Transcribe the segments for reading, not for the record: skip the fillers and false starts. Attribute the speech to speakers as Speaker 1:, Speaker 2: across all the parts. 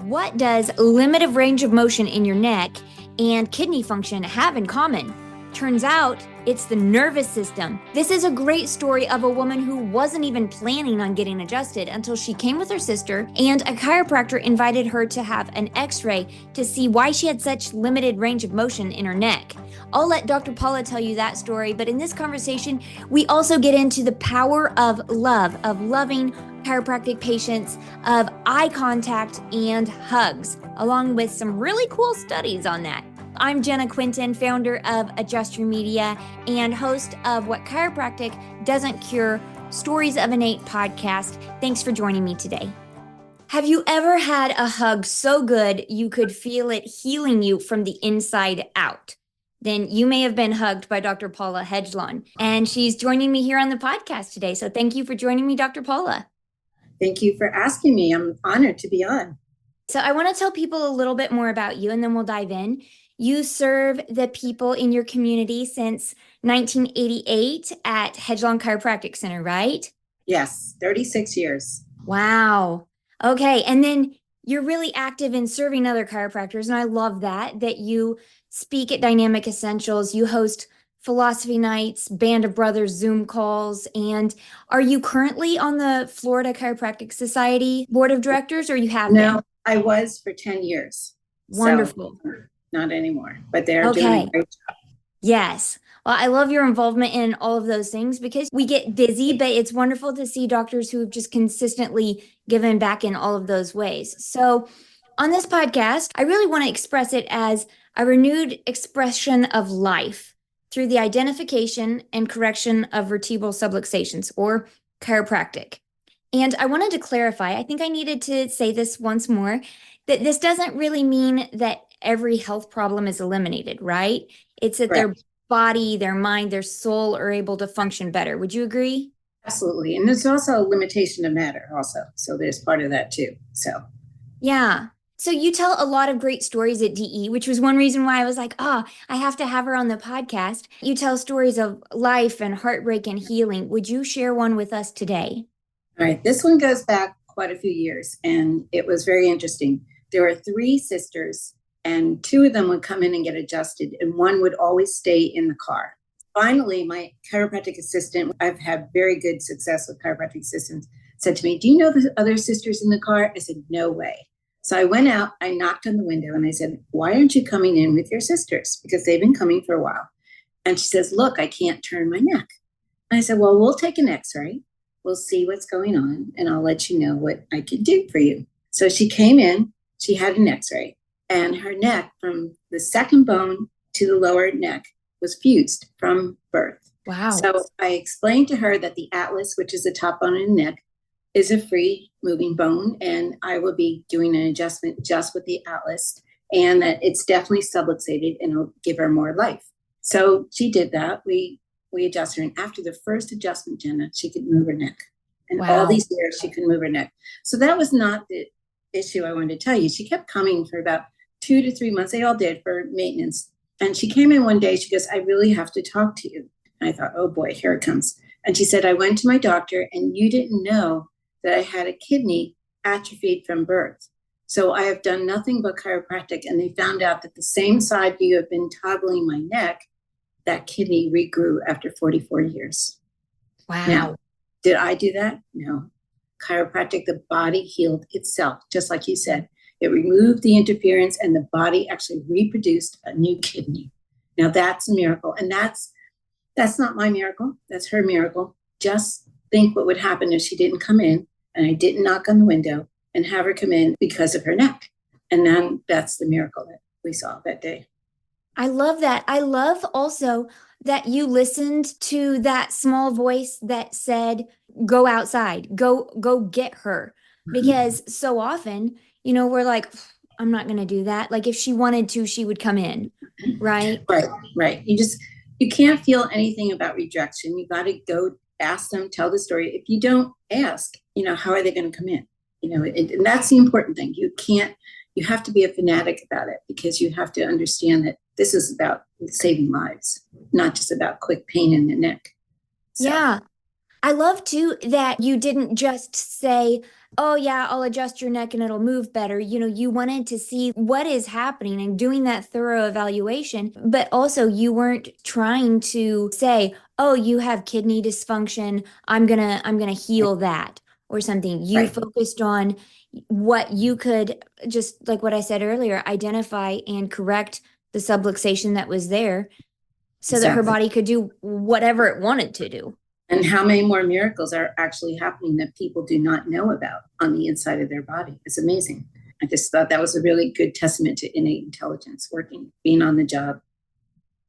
Speaker 1: What does limited range of motion in your neck and kidney function have in common? Turns out it's the nervous system. This is a great story of a woman who wasn't even planning on getting adjusted until she came with her sister, and a chiropractor invited her to have an x-ray to see why she had such limited range of motion in her neck. I'll let Dr. Paula tell you that story, but in this conversation, we also get into the power of love, of loving chiropractic patients, of eye contact and hugs, along with some really cool studies on that. I'm Jenna Quinton, founder of Adjuster Media and host of What Chiropractic Doesn't Cure, Stories of Innate podcast. Thanks for joining me today. Have you ever had a hug so good you could feel it healing you from the inside out? Then you may have been hugged by Dr. Paula Hedglon, and she's joining me here on the podcast today. So thank you for joining me, Dr. Paula.
Speaker 2: Thank you for asking me. I'm honored to be on.
Speaker 1: So I want to tell people a little bit more about you, and then we'll dive in. You serve the people in your community since 1988 at Hedglon Chiropractic Center, right?
Speaker 2: Yes, 36 years.
Speaker 1: Wow. Okay. And then you're really active in serving other chiropractors. And I love that you speak at Dynamic Essentials. You host philosophy nights, Band of Brothers Zoom calls. And are you currently on the Florida Chiropractic Society Board of Directors, or you have been?
Speaker 2: No, I was for 10 years.
Speaker 1: Wonderful.
Speaker 2: So, not anymore, but they're doing a great job.
Speaker 1: Yes. Well, I love your involvement in all of those things because we get busy, but it's wonderful to see doctors who have just consistently given back in all of those ways. So on this podcast, I really want to express it as a renewed expression of life through the identification and correction of vertebral subluxations, or chiropractic. And I wanted to clarify, I think I needed to say this once more, that this doesn't really mean that every health problem is eliminated, right? It's that their body, their mind, their soul are able to function better. Would you agree?
Speaker 2: Absolutely. And there's also a limitation of matter also. So there's part of that too. So
Speaker 1: yeah. So you tell a lot of great stories at DE, which was one reason why I was like, I have to have her on the podcast. You tell stories of life and heartbreak and healing. Would you share one with us today?
Speaker 2: All right. This one goes back quite a few years, and it was very interesting. There were 3 sisters, and 2 of them would come in and get adjusted, and one would always stay in the car. Finally, my chiropractic assistant, I've had very good success with chiropractic assistants, said to me, "Do you know the other sisters in the car?" I said, "No way." So I went out, I knocked on the window, and I said, "Why aren't you coming in with your sisters? Because they've been coming for a while." And she says, "Look, I can't turn my neck." And I said, "Well, we'll take an x-ray. We'll see what's going on, and I'll let you know what I can do for you." So she came in, she had an x-ray, and her neck from the second bone to the lower neck was fused from birth.
Speaker 1: Wow.
Speaker 2: So I explained to her that the atlas, which is the top bone in the neck, is a free moving bone, and I will be doing an adjustment just with the atlas, and that it's definitely subluxated and it'll give her more life. So she did that. We adjusted her, and after the first adjustment, Jenna, she could move her neck. And all these years she could move her neck. So that was not the issue I wanted to tell you. She kept coming for about 2 to 3 months. They all did for maintenance. And she came in one day, she goes, "I really have to talk to you." And I thought, oh boy, here it comes. And she said, "I went to my doctor and you didn't know that I had a kidney atrophied from birth. So I have done nothing but chiropractic, and they found out that the same side you have been toggling my neck, that kidney regrew after 44 years.
Speaker 1: Wow.
Speaker 2: Now, did I do that? No. Chiropractic, the body healed itself, just like you said. It removed the interference, and the body actually reproduced a new kidney. Now that's a miracle. And that's not my miracle. That's her miracle. Just think what would happen if she didn't come in and I didn't knock on the window and have her come in because of her neck. And then that's the miracle that we saw that day.
Speaker 1: I love that. I love also that you listened to that small voice that said, "Go outside, go get her." Because so often, we're like, "I'm not going to do that." Like if she wanted to, she would come in. Right.
Speaker 2: Right. You can't feel anything about rejection. You got to go ask them, tell the story. If you don't ask, how are they going to come in? And that's the important thing. You have to be a fanatic about it, because you have to understand that this is about saving lives, not just about quick pain in the neck. So.
Speaker 1: Yeah. I love too that you didn't just say, oh yeah, I'll adjust your neck and it'll move better. You wanted to see what is happening and doing that thorough evaluation, but also you weren't trying to say, oh, you have kidney dysfunction. I'm gonna
Speaker 2: Right.
Speaker 1: heal that or something. You
Speaker 2: Right.
Speaker 1: focused on what you could, just like what I said earlier, identify and correct the subluxation that was there so that her
Speaker 2: Exactly.
Speaker 1: body could do whatever it wanted to do.
Speaker 2: And how many more miracles are actually happening that people do not know about on the inside of their body? It's amazing. I just thought that was a really good testament to innate intelligence working, being on the job.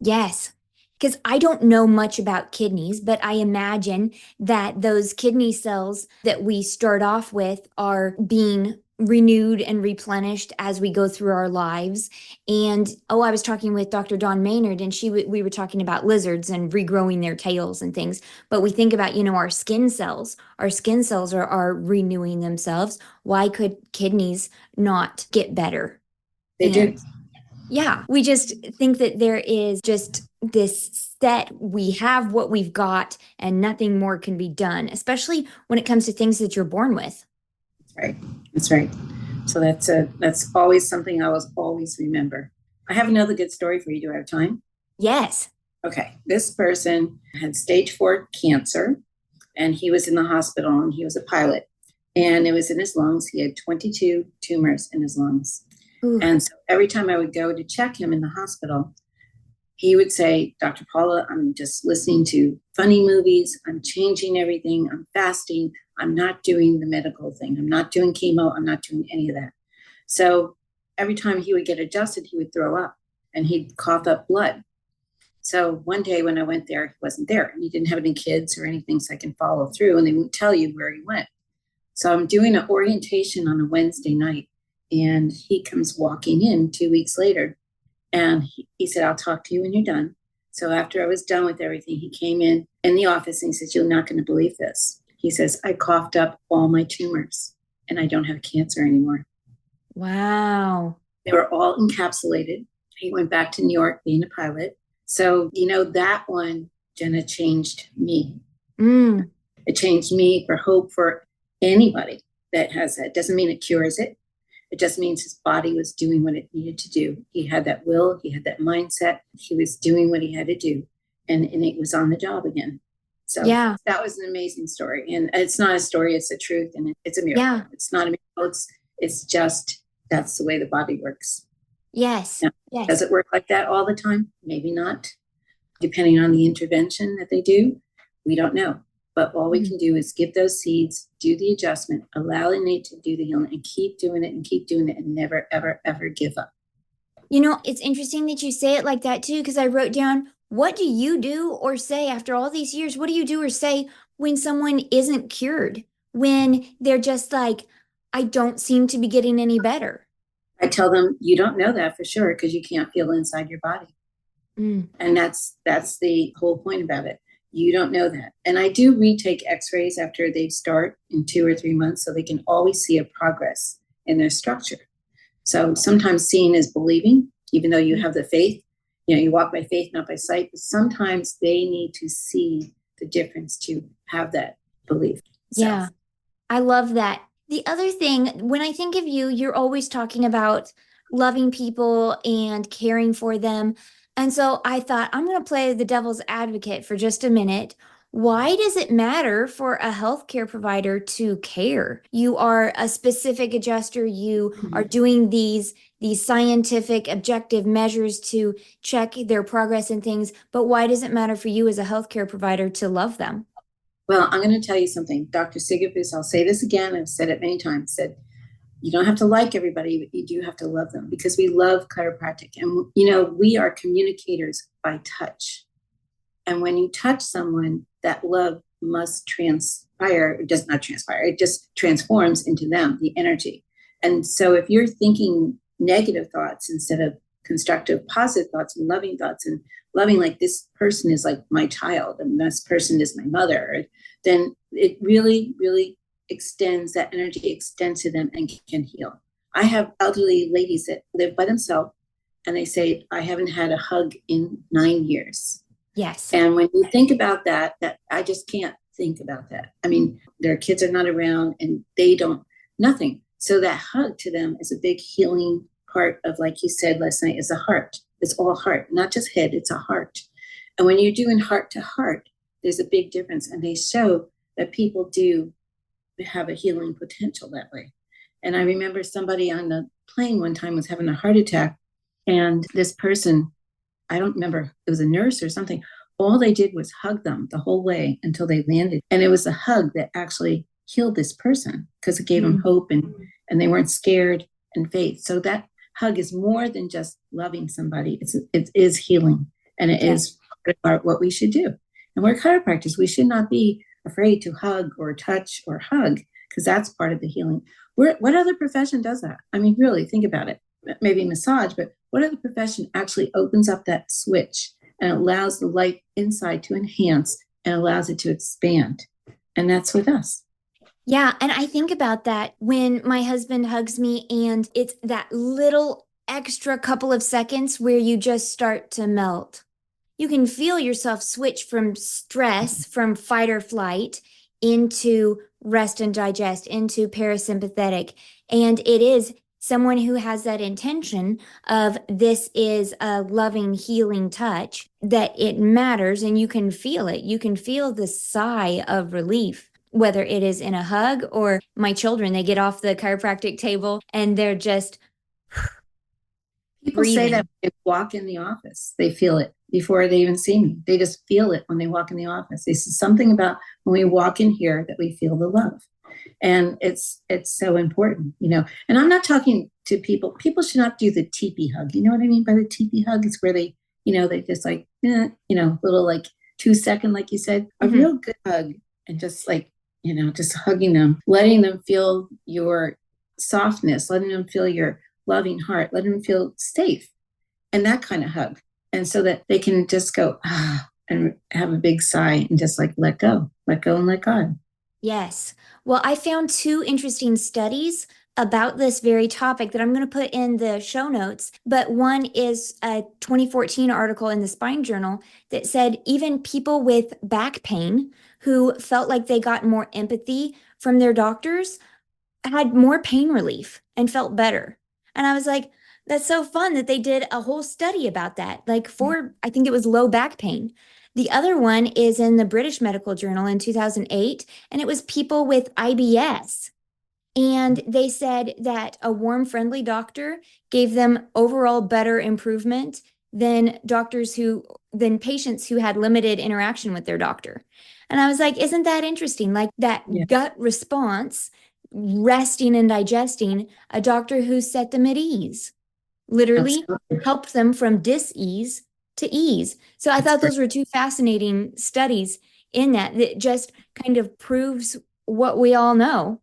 Speaker 1: Yes, because I don't know much about kidneys, but I imagine that those kidney cells that we start off with are being renewed and replenished as we go through our lives. And oh, I was talking with Dr. Dawn Maynard, and we were talking about lizards and regrowing their tails and things. But we think about, our skin cells. Our skin cells are renewing themselves. Why could kidneys not get better?
Speaker 2: They do.
Speaker 1: And yeah, we just think that there is just this set, we have what we've got and nothing more can be done, especially when it comes to things that you're born with.
Speaker 2: Right. That's right. So that's always something I will always remember. I have another good story for you. Do I have time?
Speaker 1: Yes.
Speaker 2: Okay. This person had stage 4 cancer and he was in the hospital and he was a pilot and it was in his lungs. He had 22 tumors in his lungs.
Speaker 1: Ooh.
Speaker 2: And so every time I would go to check him in the hospital, he would say, Dr. Paula, I'm just listening to funny movies. I'm changing everything. I'm fasting. I'm not doing the medical thing. I'm not doing chemo. I'm not doing any of that. So every time he would get adjusted, he would throw up and he'd cough up blood. So one day when I went there, he wasn't there. And he didn't have any kids or anything so I can follow through and they won't tell you where he went. So I'm doing an orientation on a Wednesday night and he comes walking in 2 weeks later and he said, I'll talk to you when you're done. So after I was done with everything, he came in the office and he says, you're not going to believe this. He says, I coughed up all my tumors and I don't have cancer anymore.
Speaker 1: Wow.
Speaker 2: They were all encapsulated. He went back to New York being a pilot. So, that one, Jenna, changed me. It changed me for hope for anybody that has that. It doesn't mean it cures it. It just means his body was doing what it needed to do. He had that will, he had that mindset. He was doing what he had to do. And it was on the job again. So
Speaker 1: yeah,
Speaker 2: that was an amazing story. And it's not a story, it's a truth. And it's a miracle.
Speaker 1: yeah,
Speaker 2: It's not a miracle. It's just, that's the way the body works.
Speaker 1: yes,
Speaker 2: Now,
Speaker 1: yes.
Speaker 2: does it work like that all the time? Maybe not. Depending on the intervention that they do, we don't know. But all we can do is give those seeds, do the adjustment, allow innate to do the healing, and keep doing it and never, ever, ever give up.
Speaker 1: It's interesting that you say it like that too, because I wrote down, what do you do or say after all these years? What do you do or say when someone isn't cured? When they're just like, I don't seem to be getting any better.
Speaker 2: I tell them, you don't know that for sure because you can't feel inside your body. And that's the whole point about it. You don't know that. And I do retake x-rays after they start in 2 or 3 months so they can always see a progress in their structure. So sometimes seeing is believing, even though you have the faith, you walk by faith, not by sight, but sometimes they need to see the difference to have that belief.
Speaker 1: Yeah, I love that. The other thing, when I think of you, you're always talking about loving people and caring for them. And so I thought, I'm going to play the devil's advocate for just a minute. Why does it matter for a healthcare provider to care? You are a specific adjuster. You are doing these scientific objective measures to check their progress and things. But why does it matter for you as a healthcare provider to love them?
Speaker 2: Well, I'm going to tell you something. Dr. Sigafus, I'll say this again, I've said it many times, said, you don't have to like everybody, but you do have to love them because we love chiropractic. And, we are communicators by touch. And when you touch someone, that love must transpire. It does not transpire. It just transforms into them, the energy. And so if you're thinking negative thoughts instead of constructive, positive thoughts and loving like this person is like my child and this person is my mother, then it really, really extends, that energy extends to them and can heal. I have elderly ladies that live by themselves and they say, I haven't had a hug in 9 years.
Speaker 1: Yes.
Speaker 2: And when you think about that I just can't think about that. I mean, their kids are not around and they don't nothing. So that hug to them is a big healing part of, like you said last night, is a heart. It's all heart, not just head, it's a heart. And when you're doing heart to heart, there's a big difference. And they show that people do have a healing potential that way. And I remember somebody on the plane one time was having a heart attack, and this person, I don't remember, it was a nurse or something, all they did was hug them the whole way until they landed. And it was a hug that actually healed this person because it gave them hope, and they weren't scared, and faith. So that hug is more than just loving somebody. It is healing, and it is what we should do. And we're chiropractors. We should not be afraid to hug or touch or hug, because that's part of the healing. What other profession does that? I mean, really think about it. Maybe massage, but what other profession actually opens up that switch and allows the light inside to enhance and allows it to expand? And that's with us.
Speaker 1: Yeah. And I think about that when my husband hugs me, and it's that little extra couple of seconds where you just start to melt. You can feel yourself switch from stress, from fight or flight, into rest and digest, into parasympathetic. And it is someone who has that intention of, this is a loving, healing touch, that it matters, and you can feel it. You can feel the sigh of relief, whether it is in a hug, or my children, they get off the chiropractic table and they're just
Speaker 2: People say that when they walk in the office, they feel it before they even see me. They just feel it when they walk in the office. They say something about when we walk in here that we feel the love. And it's so important, you know. And I'm not talking to people. People should not do the teepee hug. You know what I mean by the teepee hug? It's where they, you know, they just like, little like 2 second, like you said, a real good hug, and just like, you know, just hugging them, letting them feel your softness, letting them feel your loving heart, letting them feel safe, and that kind of hug. And so that they can just go, and have a big sigh and just like let go and let God.
Speaker 1: Yes. Well, I found 2 interesting studies about this very topic that I'm going to put in the show notes. But one is a 2014 article in the Spine Journal that said even people with back pain who felt like they got more empathy from their doctors had more pain relief and felt better. And I was like, that's so fun that they did a whole study about that, like for, I think it was low back pain. The other one is in the British Medical Journal in 2008, and it was people with IBS. And they said that a warm, friendly doctor gave them overall better improvement than patients who had limited interaction with their doctor. And I was like, isn't that interesting? Like that gut response, resting and digesting, a doctor who set them at ease, literally helped them from dis-ease to ease. So I thought those were 2 fascinating studies in that just kind of proves what we all know.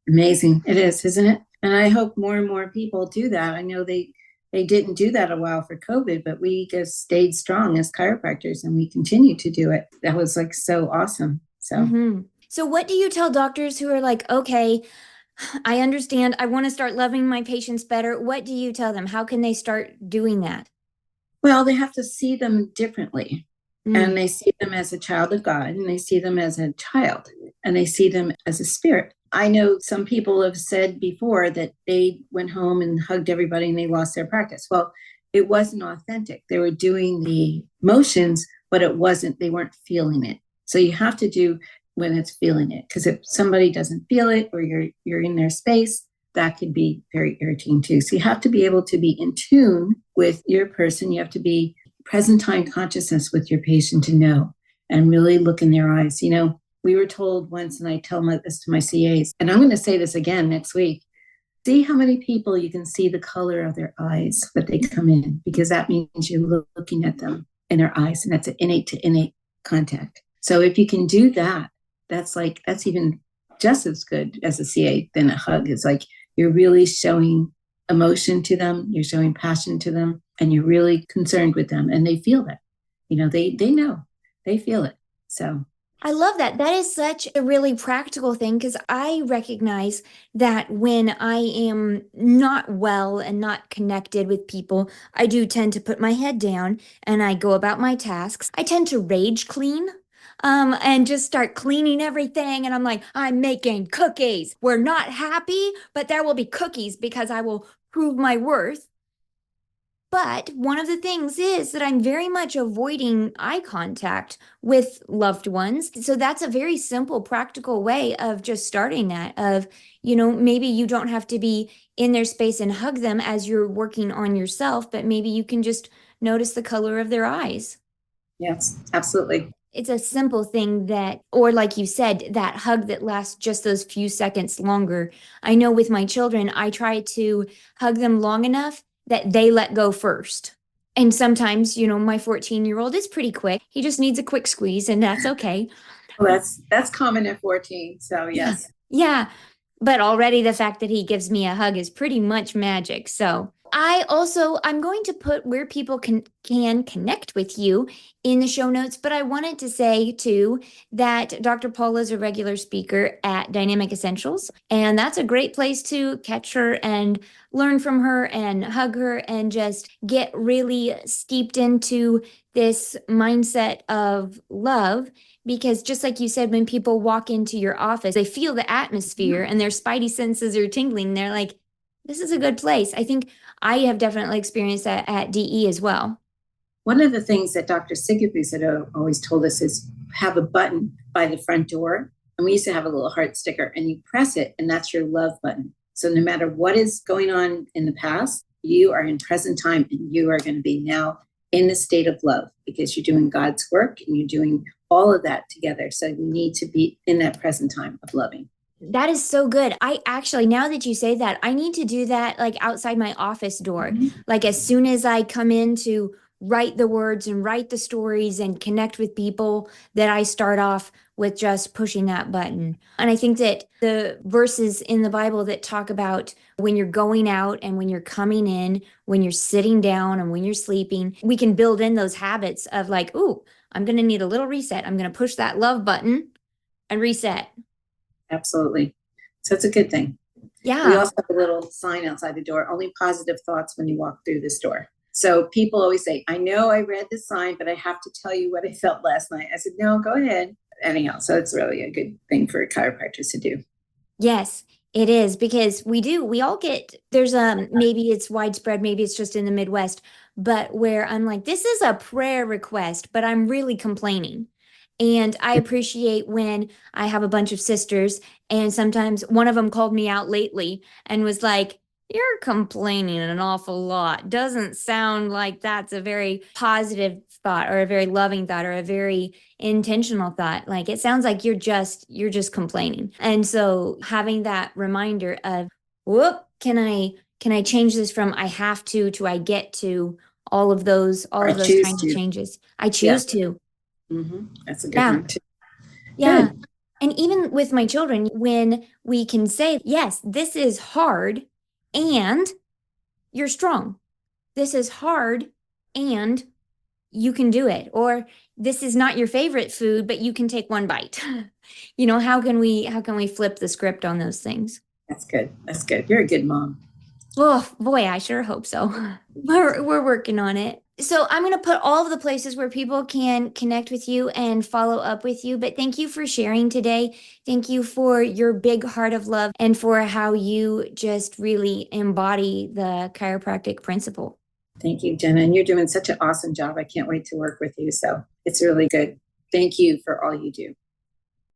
Speaker 2: Amazing. It is, isn't it? And I hope more and more people do that. I know they didn't do that a while for COVID, but we just stayed strong as chiropractors, and we continue to do it. That was like so awesome. So,
Speaker 1: So what do you tell doctors who are like, okay, I understand, I want to start loving my patients better? What do you tell them? How can they start doing that?
Speaker 2: Well, they have to see them differently. And they see them as a child of God, and they see them as a child, and they see them as a spirit. I know some people have said before that they went home and hugged everybody and they lost their practice. Well, it wasn't authentic. They were doing the motions, but they weren't feeling it. So you have to do when it's feeling it, because if somebody doesn't feel it, or you're in their space, that could be very irritating too. So you have to be able to be in tune with your person. You have to be present time consciousness with your patient to know, and really look in their eyes. You know, we were told once, and I tell this to my CAs, and I'm going to say this again next week, see how many people you can see the color of their eyes that they come in, because that means you're looking at them in their eyes, and that's an innate to innate contact. So if you can do that, that's even just as good as a CA than a hug. It's like you're really showing emotion to them, you're showing passion to them, and you're really concerned with them, and they feel that. You know, they know, they feel it. So
Speaker 1: I love that. That is such a really practical thing, because I recognize that when I am not well and not connected with people, I do tend to put my head down and I go about my tasks. I tend to rage clean. and just start cleaning everything. And I'm like, I'm making cookies. We're not happy, but there will be cookies because I will prove my worth. But one of the things is that I'm very much avoiding eye contact with loved ones. So that's a very simple, practical way of just starting that of, maybe you don't have to be in their space and hug them as you're working on yourself, but maybe you can just notice the color of their eyes.
Speaker 2: Yes, absolutely.
Speaker 1: It's a simple thing that, or like you said, that hug that lasts just those few seconds longer. I know with my children, I try to hug them long enough that they let go first. And sometimes, my 14-year-old is pretty quick. He just needs a quick squeeze, and that's okay.
Speaker 2: Well, that's common at 14. So
Speaker 1: Yeah.
Speaker 2: yes.
Speaker 1: Yeah. But already the fact that he gives me a hug is pretty much magic. So I'm going to put where people can connect with you in the show notes, but I wanted to say too that Dr. Paula is a regular speaker at Dynamic Essentials, and that's a great place to catch her and learn from her and hug her and just get really steeped into this mindset of love. Because just like you said, when people walk into your office, they feel the atmosphere and their spidey senses are tingling. They're like, this is a good place. I think I have definitely experienced that at DE as well.
Speaker 2: One of the things that Dr. Sigurd had always told us is have a button by the front door. And we used to have a little heart sticker, and you press it, and that's your love button. So no matter what is going on in the past, you are in present time, and you are going to be now in the state of love because you're doing God's work and you're doing all of that together. So you need to be in that present time of loving.
Speaker 1: That is so good. I actually, now that you say that, I need to do that like outside my office door.
Speaker 2: Mm-hmm.
Speaker 1: Like as soon as I come in to write the words and write the stories and connect with people, that I start off with just pushing that button. And I think that the verses in the Bible that talk about when you're going out and when you're coming in, when you're sitting down and when you're sleeping, we can build in those habits of like, ooh, I'm going to need a little reset. I'm going to push that love button and reset.
Speaker 2: Absolutely. So it's a good thing.
Speaker 1: Yeah.
Speaker 2: We also have a little sign outside the door, only positive thoughts when you walk through this door. So people always say, I know I read the sign, but I have to tell you what I felt last night. I said, no, go ahead. Anyhow, so it's really a good thing for chiropractors to do.
Speaker 1: Yes, it is because we all get, there's maybe it's widespread, maybe it's just in the Midwest, but where I'm like, this is a prayer request, but I'm really complaining. And I appreciate when I have a bunch of sisters, and sometimes one of them called me out lately and was like, you're complaining an awful lot. Doesn't sound like that's a very positive thought or a very loving thought or a very intentional thought. Like it sounds like you're just complaining. And so having that reminder of, whoop, can I change this from I have to I get to, all of those
Speaker 2: Choose
Speaker 1: tiny
Speaker 2: to.
Speaker 1: changes. I
Speaker 2: Yeah.
Speaker 1: choose to.
Speaker 2: Mm-hmm. That's a good
Speaker 1: Yeah.
Speaker 2: one too.
Speaker 1: Yeah.
Speaker 2: Good.
Speaker 1: And even with my children, when we can say, yes, this is hard and you're strong. This is hard and you can do it. Or this is not your favorite food, but you can take one bite. How can we flip the script on those things?
Speaker 2: That's good. That's good. You're a good mom.
Speaker 1: Oh boy, I sure hope so. We're working on it. So I'm going to put all of the places where people can connect with you and follow up with you. But thank you for sharing today. Thank you for your big heart of love and for how you just really embody the chiropractic principle.
Speaker 2: Thank you, Jenna. And you're doing such an awesome job. I can't wait to work with you. So it's really good. Thank you for all you do.